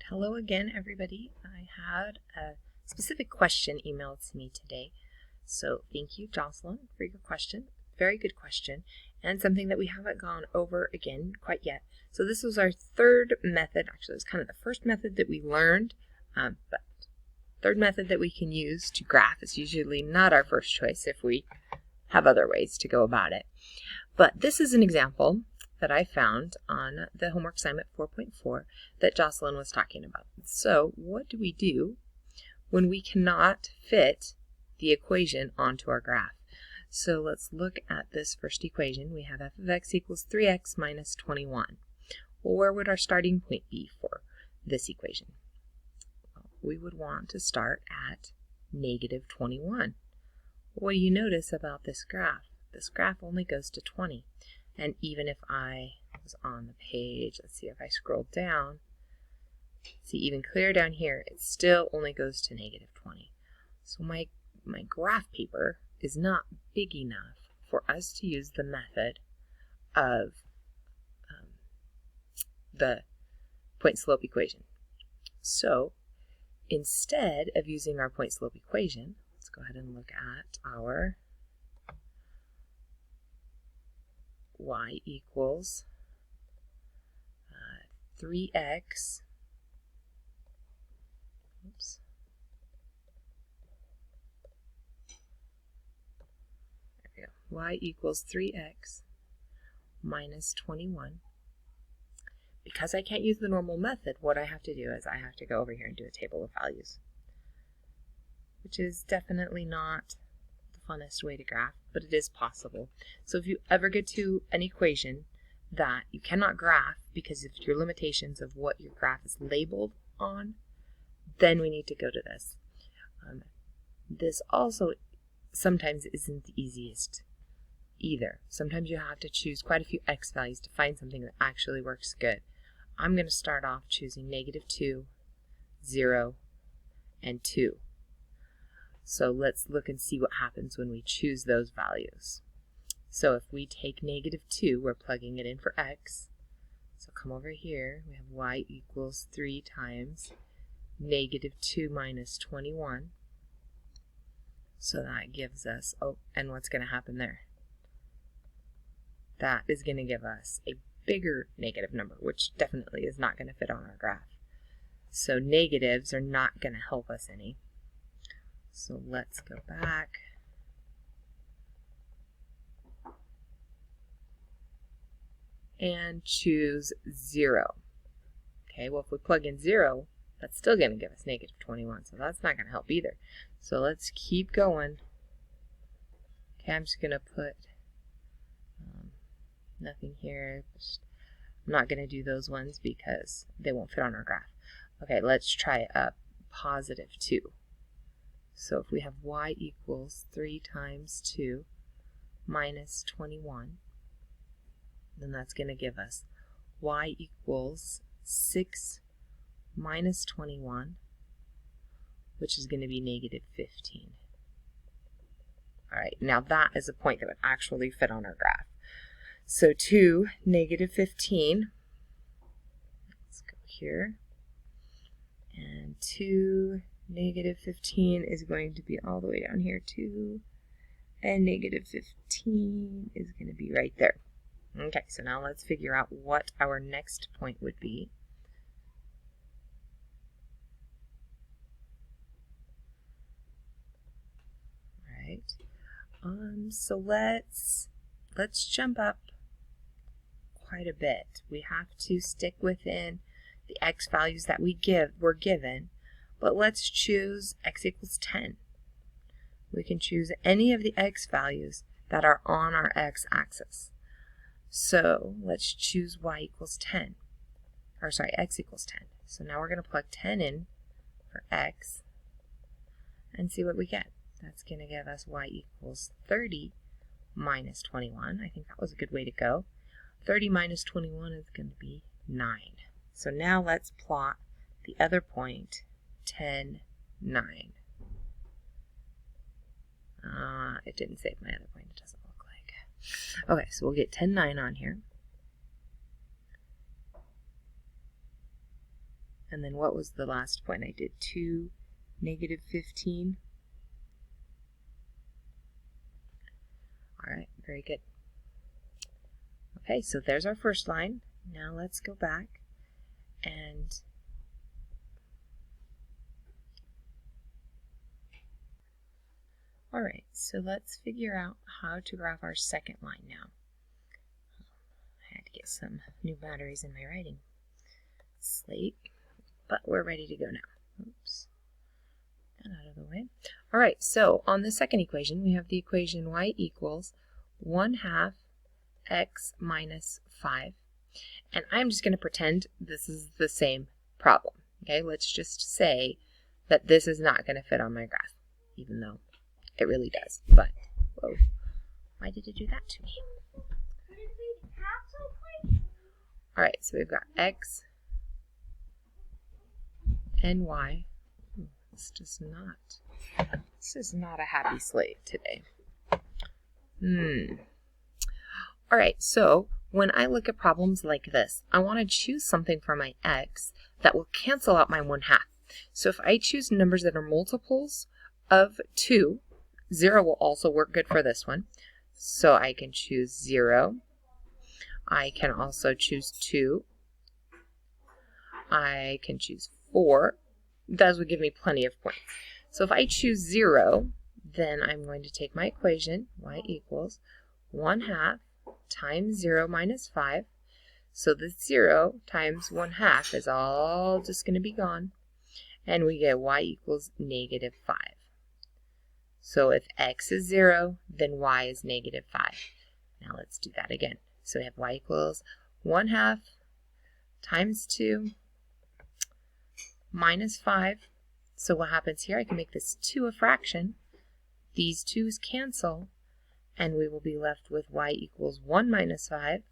Hello again, everybody. I had a specific question emailed to me today. So thank you, Jocelyn, for your question. Very good question, and something that we haven't gone over again quite yet. So this was our third method. Actually, it was kind of the first method that we learned, but third method that we can use to graph is usually not our first choice if we have other ways to go about it. But this is an example that I found on the homework assignment 4.4 that Jocelyn was talking about. So what do we do when we cannot fit the equation onto our graph? So let's look at this first equation. We have f of x equals 3x minus 21. Well, where would our starting point be for this equation? Well, we would want to start at negative 21. What do you notice about this graph? This graph only goes to 20. And even if I was on the page, let's see if I scroll down, see even clear down here, it still only goes to negative 20. So my graph paper is not big enough for us to use the method of the point-slope equation. So instead of using our point-slope equation, let's go ahead and look at our y equals 3x, oops, there we go, y equals 3x minus 21. Because I can't use the normal method, what I have to do is I have to go over here and do a table of values, which is definitely not the funnest way to graph, but it is possible. So if you ever get to an equation that you cannot graph because of your limitations of what your graph is labeled on, then we need to go to this. This also sometimes isn't the easiest either. Sometimes you have to choose quite a few x values to find something that actually works good. I'm going to start off choosing negative 2, 0, and 2. So let's look and see what happens when we choose those values. So if we take negative 2, we're plugging it in for x. So come over here, we have y equals 3 times negative 2 minus 21. So that gives us, oh, and what's going to happen there? That is going to give us a bigger negative number, which definitely is not going to fit on our graph. So negatives are not going to help us any. So let's go back. And choose 0. Okay, well if we plug in 0, that's still going to give us negative 21, so that's not going to help either. So let's keep going. Okay, I'm just going to put nothing here. I'm not going to do those ones because they won't fit on our graph. Okay, let's try a positive 2. So if we have y equals 3 times 2 minus 21, then that's going to give us y equals 6 minus 21, which is going to be negative 15. All right, now that is a point that would actually fit on our graph. So 2, negative 15, let's go here, and 2, negative 15 is going to be all the way down here, 2, and negative 15 is going to be right there. Okay, so now let's figure out what our next point would be. All right, so let's jump up quite a bit. We have to stick within the x values that we're given, but let's choose x equals 10. We can choose any of the x values that are on our x-axis. So let's choose y equals 10, or sorry, x equals 10. So now we're going to plug 10 in for x and see what we get. That's going to give us y equals 30 minus 21. I think that was a good way to go. 30 minus 21 is going to be 9. So now let's plot the other point, 10, 9. It didn't save my other point. It doesn't look like. Okay, so we'll get 10, 9 on here. And then what was the last point I did? 2, negative 15. All right, very good. Okay, so there's our first line. Now let's go back and all right, so let's figure out how to graph our second line now. I had to get some new batteries in my writing slate, but we're ready to go now. Oops, that out of the way. All right, so on the second equation, we have the equation y equals 1/2 x minus 5. And I'm just going to pretend this is the same problem. Okay, let's just say that this is not going to fit on my graph, even though it really does. But, whoa, why did it do that to me? All right, so we've got x and y. This is not a happy slate today. All right, so when I look at problems like this, I want to choose something for my x that will cancel out my 1/2. So if I choose numbers that are multiples of 2, 0 will also work good for this one. So I can choose 0. I can also choose 2. I can choose 4. Those would give me plenty of points. So if I choose 0, then I'm going to take my equation, y equals 1/2 times 0 minus 5. So the 0 times 1/2 is all just going to be gone. And we get y equals negative 5. So if x is 0, then y is negative 5. Now let's do that again. So we have y equals 1/2 times 2 minus 5. So what happens here? I can make this 2 a fraction. These 2's cancel, and we will be left with y equals 1 minus 5.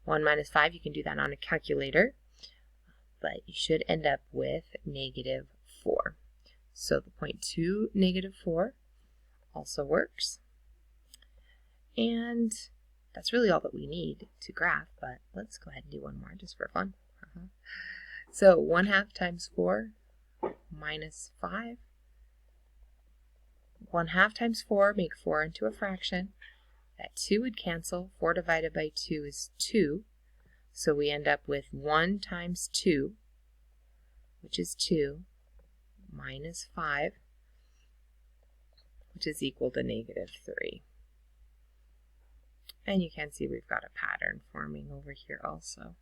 1 minus 5, you can do that on a calculator, but you should end up with negative 4. So the point 2, negative 4 also works. And that's really all that we need to graph, but let's go ahead and do one more just for fun. So 1/2 times 4 minus 5. 1/2 times 4, make 4 into a fraction. That 2 would cancel. 4 divided by 2 is 2. So we end up with 1 times 2, which is 2, minus 5, which is equal to negative 3. And you can see we've got a pattern forming over here also.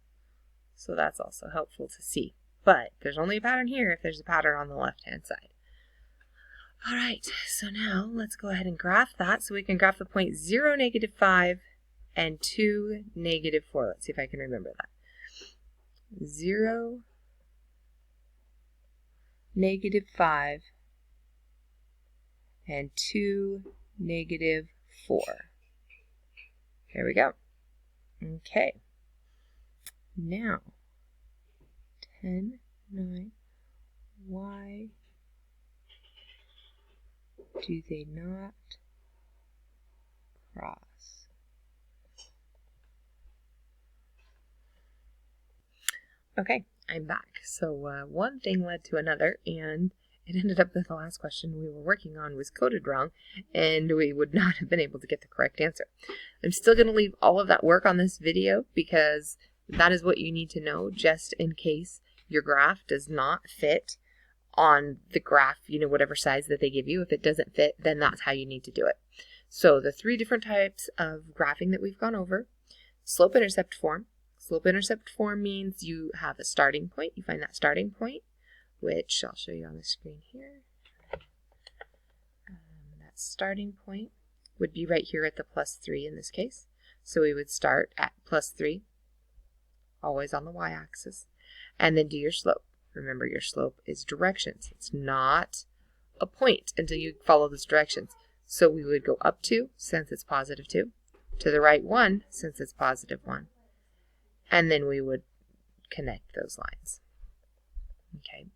So that's also helpful to see. But there's only a pattern here if there's a pattern on the left-hand side. All right, so now let's go ahead and graph that. So we can graph the point 0, negative 5, and 2, negative 4. Let's see if I can remember that. 0, negative 5, and 2, negative 4. There we go. Okay. Now, 10, 9, why do they not cross? Okay, I'm back. So one thing led to another, and it ended up that the last question we were working on was coded wrong, and we would not have been able to get the correct answer. I'm still going to leave all of that work on this video because that is what you need to know just in case your graph does not fit on the graph, whatever size that they give you. If it doesn't fit, then that's how you need to do it. So the 3 different types of graphing that we've gone over: slope-intercept form. Slope-intercept form means you have a starting point. You find that starting point, which I'll show you on the screen here. That starting point would be right here at the +3 in this case. So we would start at +3, always on the y-axis, and then do your slope. Remember, your slope is directions. It's not a point until you follow those directions. So we would go up 2, since it's +2, to the right 1, since it's +1, and then we would connect those lines. Okay.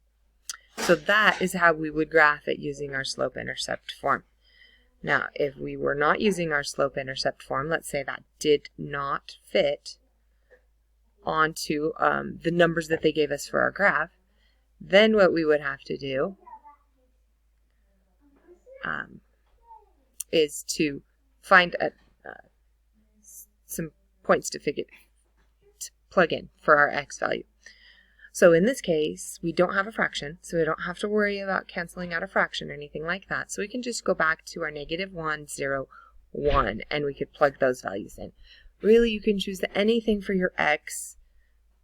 So that is how we would graph it using our slope-intercept form. Now, if we were not using our slope-intercept form, let's say that did not fit onto the numbers that they gave us for our graph, Then what we would have to do is to find some points to plug in for our x value. So in this case, we don't have a fraction, so we don't have to worry about canceling out a fraction or anything like that. So we can just go back to our -1, 0, 1, and we could plug those values in. Really, you can choose anything for your x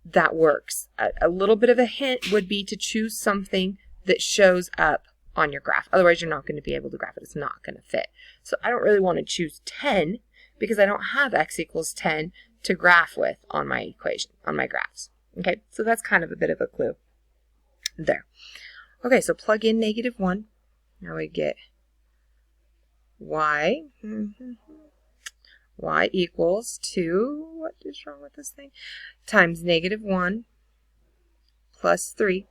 that works. A little bit of a hint would be to choose something that shows up on your graph. Otherwise, you're not going to be able to graph it. It's not going to fit. So I don't really want to choose 10 because I don't have x equals 10 to graph with on my equation, on my graphs. Okay, so that's kind of a bit of a clue there. Okay, so plug in -1. Now we get y. Y equals 2, what is wrong with this thing? Times -1 plus 3,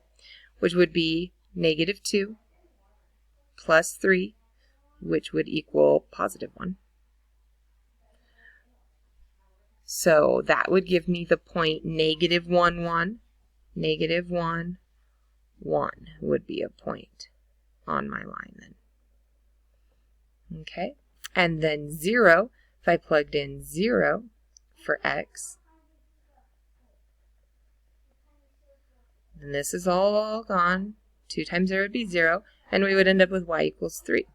which would be -2 plus 3, which would equal +1. So that would give me the point -1, 1. -1, 1 would be a point on my line then. Okay, and then 0, if I plugged in 0 for x, then this is all gone. 2 times 0 would be 0, and we would end up with y equals 3.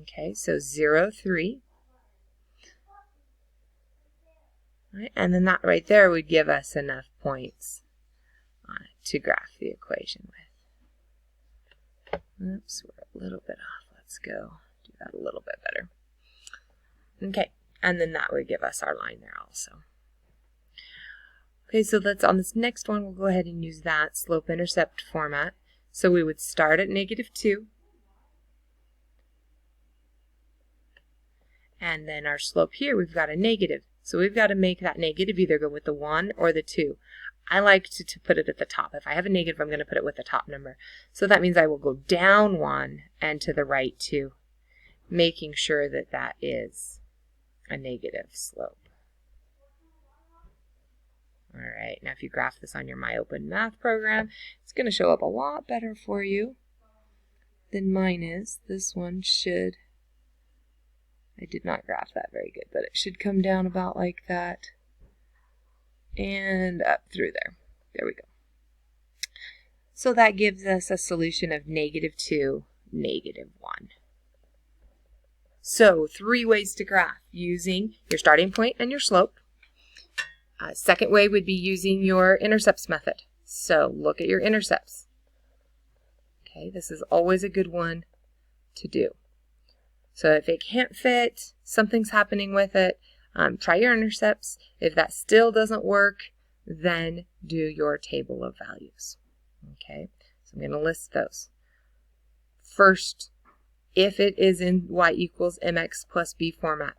Okay, so 0, 3. Right, and then that right there would give us enough points to graph the equation with. Oops, we're a little bit off. Let's go do that a little bit better. Okay, and then that would give us our line there also. Okay, so let's, on this next one, we'll go ahead and use that slope-intercept format. So we would start at -2. And then our slope here, we've got a negative. So we've got to make that negative either go with the 1 or the 2. I like to put it at the top. If I have a negative, I'm going to put it with the top number. So that means I will go down 1 and to the right 2, making sure that that is a negative slope. All right, now if you graph this on your MyOpenMath program, it's going to show up a lot better for you than mine is. This one should... I did not graph that very good, but it should come down about like that and up through there. There we go. So that gives us a solution of -2, -1. So 3 ways to graph using your starting point and your slope. Second way would be using your intercepts method. So look at your intercepts. Okay, this is always a good one to do. So if it can't fit, something's happening with it, try your intercepts. If that still doesn't work, then do your table of values. Okay, so I'm going to list those. First, if it is in y equals mx plus b format,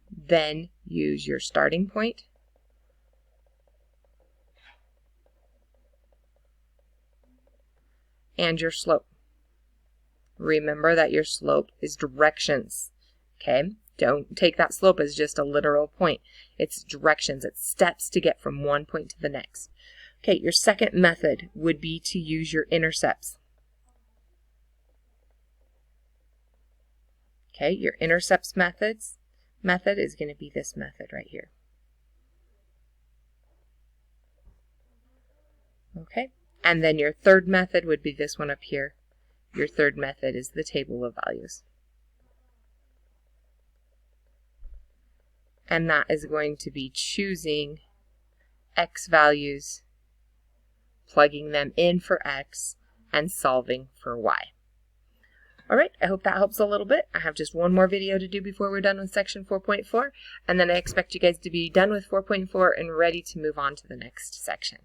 then use your starting point and your slope. Remember that your slope is directions, okay? Don't take that slope as just a literal point. It's directions, it's steps to get from one point to the next. Okay, your second method would be to use your intercepts. Okay, your intercepts method is going to be this method right here. Okay, and then your third method would be this one up here. Your third method is the table of values. And that is going to be choosing x values, plugging them in for x, and solving for y. All right, I hope that helps a little bit. I have just one more video to do before we're done with section 4.4, and then I expect you guys to be done with 4.4 and ready to move on to the next section.